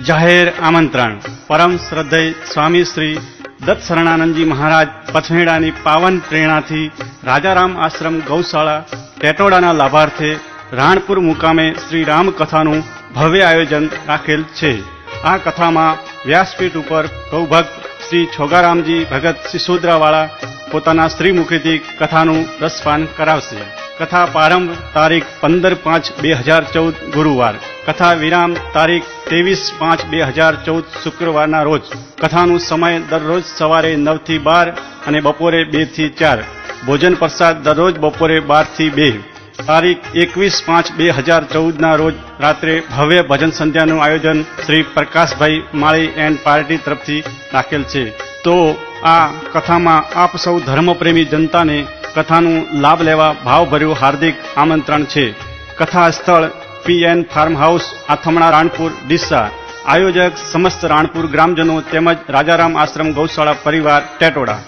જાહેર આમંત્રણ પરમ શ્રદ્ધેય સ્વામી શ્રી દત્ત શરણાનંદજી મહારાજ પથમેડાની પાવન પ્રેરણાથી રાજારામ આશ્રમ ગૌશાળા ટેટોડાના લાભાર્થે રાણપુર મુકામે શ્રી રામ કથાનું ભવ્ય આયોજન રાખેલ છે। આ કથામાં વ્યાસપીઠ ઉપર ગૌભક્ત શ્રી છોગારામજી ભગત સિસોદરાવાળા પોતાના શ્રીમુખીથી કથાનું રસપાન કરાવશે। કથા પ્રારંભ તારીખ 15/5/2014 ગુરુવાર, કથા વિરામ તારીખ 23/5/2014 શુક્રવારના રોજ। કથાનું સમય દરરોજ સવારે 9 થી 12 અને બપોરે 2 થી 4। ભોજન પ્રસાદ દરરોજ બપોરે 12 થી 2। તારીખ 21/5/2014 રોજ રાત્રે ભવ્ય ભજન સંધ્યાનું આયોજન શ્રી પ્રકાશભાઈ માળી એન્ડ પાર્ટી તરફથી રાખેલ છે। તો આ કથામાં આપ સૌ ધર્મપ્રેમી જનતાને કથાનું લાભ લેવા ભાવભર્યું હાર્દિક આમંત્રણ છે। કથા સ્થળ PN farm house, Athmana, Ranpur, Deesa. આયોજક સમસ્ત રાણપુર ગ્રામજનો તેમજ રાજારામ આશ્રમ ગૌશાળા પરિવાર, ટેટોડા।